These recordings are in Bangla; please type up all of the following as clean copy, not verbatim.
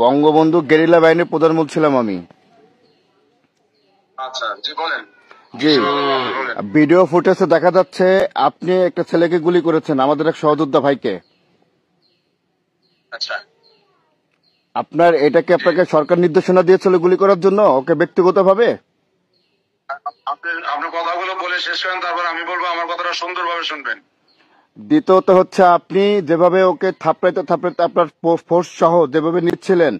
বঙ্গবন্ধু গেরিলা বাহিনীর প্রধান বলছিলাম আমি। আচ্ছা, জি বলেন। জি, ভিডিও ফুটেজে দেখা যাচ্ছে আপনি একটা ছেলেকে গুলি করেছেন, আমাদের এক সহযোদ্ধা ভাইকে। আচ্ছা, আপনাকে সরকার নির্দেশনা দিয়েছিল গুলি করার জন্য ওকে ব্যক্তিগতভাবে? আপনি কথাগুলো বলে শেষ করেন, তারপর আমি বলবো, আমার কথাটা সুন্দরভাবে শুনবেন। দ্বিতীয়ত হচ্ছে আপনি যেভাবে ওকে থাপড়াইতে থাপড়াইতে আপনার ফোর্স সহ যেভাবে নিচ্ছিলেন,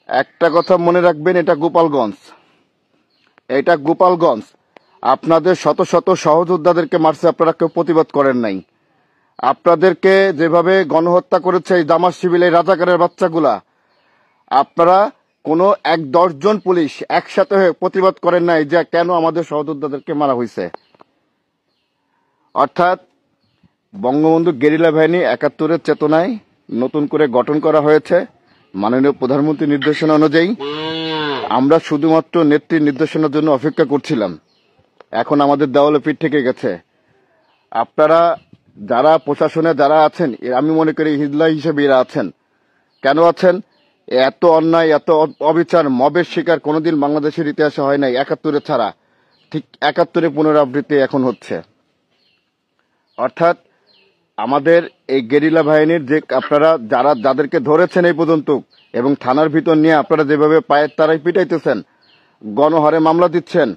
একটা কথা মনে রাখবেন, এটা গোপালগঞ্জ। আপনাদের শত শত সহযোদ্ধাদেরকে মারছে, আপনারা কেউ প্রতিবাদ করেন নাই। আপনাদেরকে যেভাবে গণহত্যা করেছে এই জামাত শিবির, এই রাজাকারের বাচ্চাগুলা, আপনারা কোনো ১-১০ জন পুলিশ একসাথে হয়ে প্রতিবাদ করেন নাই যে কেন আমাদের সহযোদ্ধাদেরকে মারা হয়েছে। অর্থাৎ বঙ্গবন্ধু গেরিলা বাহিনী ৭১-এর চেতনায় নতুন করে গঠন করা হয়েছে মাননীয় প্রধানমন্ত্রীর নির্দেশনা অনুযায়ী। আমরা শুধুমাত্র নেত্রীর নির্দেশনার জন্য অপেক্ষা করছিলাম। এখন আমাদের দেওয়ালে পিঠ থেকে গেছে। আপনারা যারা প্রশাসনে যারা আছেন, আমি মনে করি হিজলা হিসেবে এরা আছেন। কেন আছেন? এত অন্যায়, এত অবিচার, মবের শিকার কোনোদিন বাংলাদেশের ইতিহাসে হয় নাই ৭১-এ ছাড়া। ঠিক ৭১-এর পুনরাবৃত্তি এখন হচ্ছে। অর্থাৎ আমাদের এই গেরিলা বাহিনীর যে আপনারা যাদেরকে ধরেছেন এই পর্যন্ত, এবং থানার ভিতর নিয়ে আপনারা যেভাবে পায়ের তারাই পিটাইতেছেন, গণহারে মামলা দিচ্ছেন,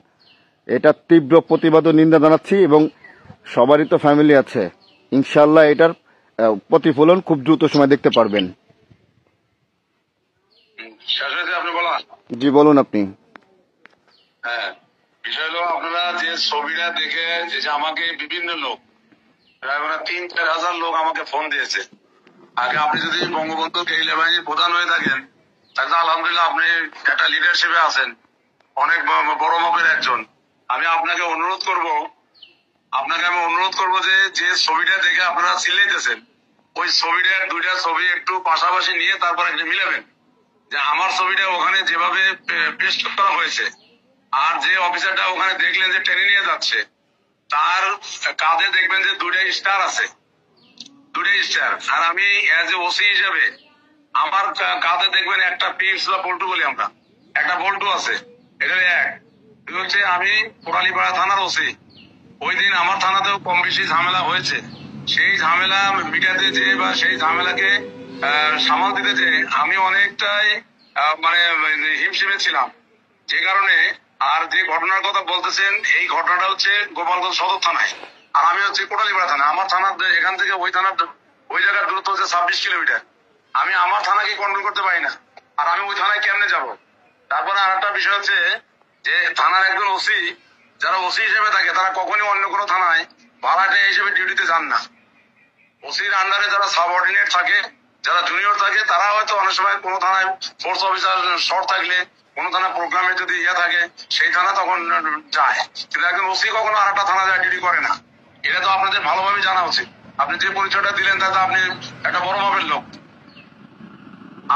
এটা তীব্র প্রতিবাদ ও নিন্দা জানাচ্ছি। এবং সবারই তো ফ্যামিলি আছে, ইনশাল্লাহ এটার প্রতিফলন খুব দ্রুত সময় দেখতে পারবেন। আপনি বলেন। জি বলুন আপনি। হ্যাঁ, বিষয় হলো আপনারা যে ছবিটা দেখে যে আমাকে বিভিন্ন লোক, প্রায় ৩-৪ হাজার লোক আমাকে ফোন দিয়েছে। আগে আপনি যদি বঙ্গবন্ধু গেরিলা বাহিনীর প্রধান হয়ে থাকেন, তাহলে আলহামদুলিল্লাহ আপনি একটা লিডারশিপে আছেন, অনেক বড় মাপের একজন। আমি আপনাকে অনুরোধ করব যে ছবিটা দেখে আপনারা চিল্লাইতেছেন, ওই ছবিটার দুইটা ছবি একটু পাশাপাশি নিয়ে তারপর একটা মিলাবেন। যে আমার ছবিটা ওখানে যেভাবে পেস্ট করা হয়েছে, আর যে অফিসারটা ওখানে দেখলেন যে টেনে নিয়ে যাচ্ছে, তার কাঁধে দেখবেন যে দুইটা স্টার আছে, দুইটা স্টার। আর আমি এজ এ ওসি হিসেবে আমার কাঁধে দেখবেন একটা পিপস বা বল্টু বলি আমরা, একটা বল্টু আছে। এটা হচ্ছে আমি কোটালীপাড়া থানার ওসি। ওই দিন আমার থানাতেও কম বেশি ঝামেলা হয়েছে। সেই ঝামেলা মিটাতে যে বা সেই ঝামেলাকে সামাল দিতে যে আমি অনেকটাই মানে হিমশিমে ছিলাম। যে কারণে, আর যে ঘটনার কথা বলতেছেন, এই ঘটনাটা হচ্ছে গোপালগঞ্জ সদর থানায়, আর আমি হচ্ছে কোটালীপাড়া থানা। আমার থানার এখান থেকে ওই থানার ওই জায়গার দূরত্ব হচ্ছে ২৬ কিলোমিটার। আমি আমার থানাকে কন্ট্রোল করতে পারি না, আর আমি ওই থানায় কেমনে যাব? তারপরে আর একটা বিষয় হচ্ছে যে থানার একজন ওসি, যারা ওসি হিসেবে থাকে, তারা কখনই অন্য কোনো থানায় ভাড়াটে হিসেবে ডিউটিতে যান না। ওসির আন্ডারে যারা সাবঅর্ডিনেট থাকে, যারা জুনিয়র থাকে, তারা হয়তো অনেক সময় কোনো থানায় ফোর্স অফিসার শর্ট থাকলে, কোনো থানায় প্রোগ্রামে যদি থাকে, সেই থানা তখন যায়। কিন্তু একজন ওসি কখনো আর একটা থানা যায় ডিউটি করে না। এটা তো আপনাদের ভালোভাবে জানা উচিত। আপনি যে পরিচয়টা দিলেন তাতে আপনি একটা বড় মাপের লোক।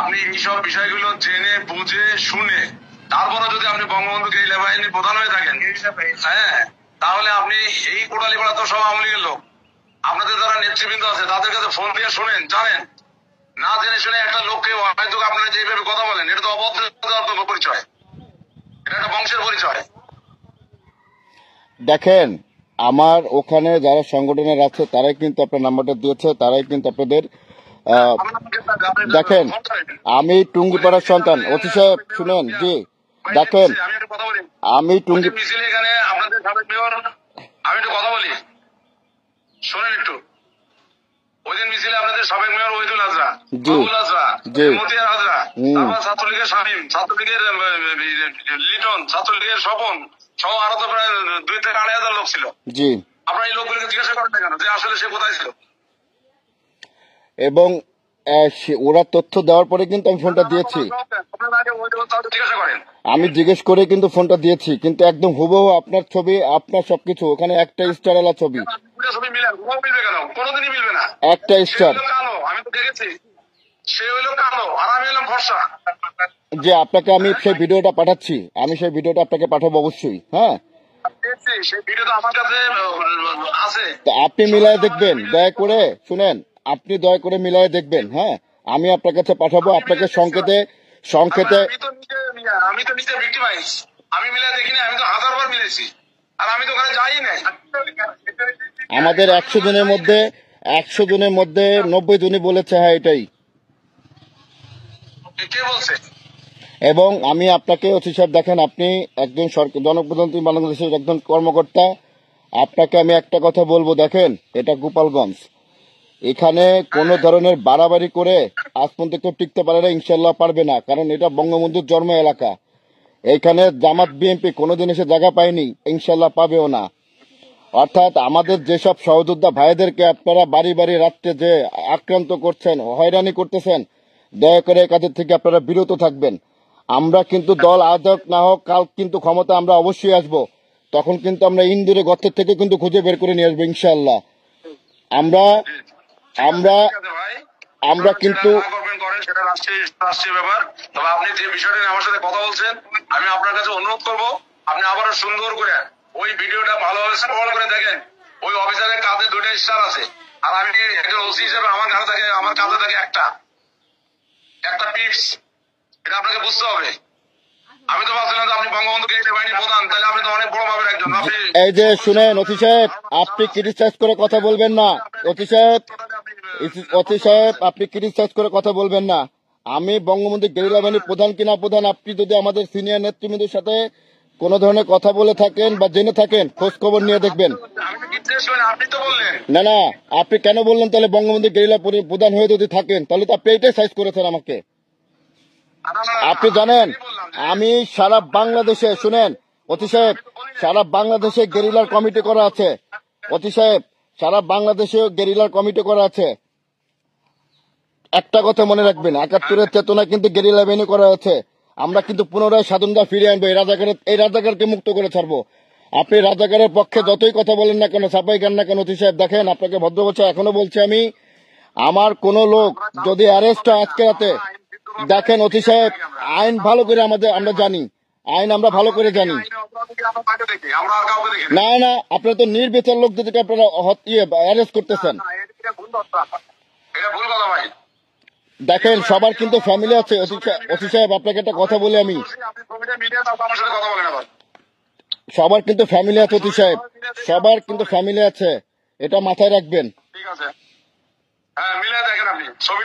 আপনি এইসব বিষয়গুলো জেনে বুঝে শুনে তারপরে যদি আপনি বঙ্গবন্ধু গেরিলা বাহিনীর প্রধান হয়ে থাকেন, হ্যাঁ, তাহলে আপনি এই কোটালীপাড়া তো সব আওয়ামী লীগের লোক। আপনাদের যারা নেতৃবৃন্দ আছে তাদের কাছে ফোন দিয়ে শুনেন, জানেন না জেনে শুনে একটা লোককে হয়তো আপনারা যেভাবে কথা বলেন, এটা তো অভদ্র পরিচয়, এটা একটা বংশের পরিচয়। দেখেন, আমার ওখানে যারা সংগঠনের আছে তারাই কিন্তু আপনার নাম্বারটা দিয়েছে, তারাই কিন্তু আপনাদের দেখেন, আমি টুঙ্গিপাড়ার সন্তান। ওসি সাহেব শুনেন, জি দেখেন, আমি টুঙ্গি এখানে আপনাদের সাবেক মেয়র, আমি একটু কথা বলি, শোনেন একটু। ওই দিন মিছিলে আপনাদের সাবেক মেয়র ওহিদুল হাজরা, বাবুল হাজরা, মতিয়ার হাজরা, তারপর ছাত্রলীগের শামীম, ছাত্রলীগের লিটন, ছাত্রলীগের স্বপন সহ আরো তো প্রায় ২ থেকে ২.৫ হাজার লোক ছিল। জি, আপনারা এই লোকগুলোকে জিজ্ঞাসা করেন না কেন যে আসলে সে কোথায় ছিল? এবং ওরা তথ্য দেওয়ার পরে কিন্তু আমি ফোনটা দিয়েছি, আমি জিজ্ঞেস করে কিন্তু ফোনটা দিয়েছি, কিন্তু একদম হুবহু আপনার ছবি, আপনার সবকিছু, ওখানে একটা স্টার এলা ছবি, একটা স্টার। আমি তো দেখেছি সে হইলো কালো আর আমি হলাম ফর্সা। যে আপনাকে আমি সেই ভিডিওটা পাঠাচ্ছি, আমি সেই ভিডিওটা আপনাকে পাঠাবো অবশ্যই। হ্যাঁ, আপনি মিলায় দেখবেন, দয়া করে শুনেন, আপনি দয়া করে মিলায় দেখবেন। হ্যাঁ, আমি আপনার কাছে পাঠাবো, আপনাকে সংকেতে সংকেতে আমি তো নিজে ভিক্টিমাইজ, আমি মিলে দেখিনি, আমি তো 1000 বার মিলেছি, আর আমি তো ওখানে যাই নাই। আমাদের 100 জনের মধ্যে 90 জনই বলেছে হ্যাঁ এটাই। কে বলছে? এবং আমি আপনাকে ওসি সাহেব দেখেন, আপনি একজন জনপ্রতিনিধি বাংলাদেশের একজন কর্মকর্তা, আপনাকে আমি একটা কথা বলবো, দেখেন এটা গোপালগঞ্জ, এখানে কোনো ধরনের বাড়াবাড়ি করে আজ পর্যন্ত কেউ টিকতে পারে না, ইনশাল্লাহ পারবে না, কারণ এটা বঙ্গবন্ধুর জন্ম এলাকা। এইখানে জামাত বিএনপি কোনোদিন এসে জায়গা পায়নি, ইনশাল্লাহ পাবেও না। অর্থাৎ আমাদের যেসব সহযোদ্ধা ভাইদেরকে আপনারা বাড়ি বাড়ি রাত্রে যে আক্রান্ত করছেন, হয়রানি করতেছেন, দয়া করে এই কাজের থেকে আপনারা বিরত থাকবেন। আমরা কিন্তু দল আজ হোক না হোক, কাল কিন্তু ক্ষমতা আমরা অবশ্যই আসবো, তখন কিন্তু আমরা ইন্দুরে গর্তের থেকে কিন্তু খুঁজে বের করে নিয়ে আসবো ইনশাল্লাহ। আমরা আমরা আমরা কিন্তু সেটা রাষ্ট্রীয় ব্যাপার। তবে আপনি যে বিষয়টা নিয়ে আমার সাথে কথা বলছেন, আমি আপনার কাছে অনুরোধ করবো, আপনি আবারও সুন্দর করে ওই ভিডিওটা ভালোভাবে স্ক্রল করে দেখেন। ওই অফিসারের কাঁধে 2টা স্টার আছে, আর আমি একজন ওসি হিসেবে আমার কাঁধে থাকে একটা টিপস। এটা আপনাকে বুঝতে হবে। আমি তো ভাবছিলাম যে আপনি বঙ্গবন্ধু গেরিলা বাহিনী প্রধান, তাহলে আপনি তো অনেক বড় ভাবের একজন। আপনি এই যে শুনেন ওসি সাহেব, আপনি ক্রিটিসাইজ করে কথা বলবেন না। ওসি সাহেব আপনি ক্রিটিসাইজ করে কথা বলবেন না। আমি বঙ্গবন্ধু গেরিলা বাহিনীর প্রধান কিনা প্রধান, আপনি যদি আমাদের সিনিয়র নেতৃবৃন্দের সাথে কোনো ধরনের কথা বলে থাকেন বা জেনে থাকেন, খোঁজ খবর নিয়ে দেখবেন। আপনি তো বললেন না, আপনি কেন বললেন তাহলে? বঙ্গবন্ধু গেরিলা প্রধান হয়ে যদি থাকেন তাহলে তো আপনি এইটাই সাইজ করেছেন আমাকে। আপনি জানেন আমি সারা বাংলাদেশে, শুনেন অতি সাহেব, সারা বাংলাদেশে গেরিলার কমিটি করা আছে। অতি সাহেব, সারা বাংলাদেশে গেরিলার কমিটি করা আছে। একটা কথা মনে রাখবেন, 71-এর চেতনা কিন্তু গেরিলা বাহিনী করা আছে। আমরা কিন্তু পুনরায় স্বাধীনতা ফিরিয়ে আনবো, এই রাজাকারকে মুক্ত করে ছাড়বো। আপনি রাজাকারের পক্ষে যতই কথা বলেন না কেন, ছাপাই কেন না কেন, অতি সাহেব দেখেন, আপনাকে ভদ্রবচ্চা এখনো বলছি আমি, আমার কোন লোক যদি অ্যারেস্ট হয় আজকে রাতে, দেখেন অতি সাহেব, আইন ভালো করে আমরা জানি, আইন আমরা ভালো করে জানি। না, আপনারা তো নির্বিচার লোকদেরকে আপনারা অ্যারেস্ট করতেছেন। দেখেন সবার কিন্তু ফ্যামিলি আছে। অতি সাহেব আপনাকে একটা কথা বলি আমি, সবার কিন্তু ফ্যামিলি আছে অতি সাহেব, সবার কিন্তু ফ্যামিলি আছে, এটা মাথায় রাখবেন। ঠিক আছে, হ্যাঁ মিলে দেখেন আপনি ছবি।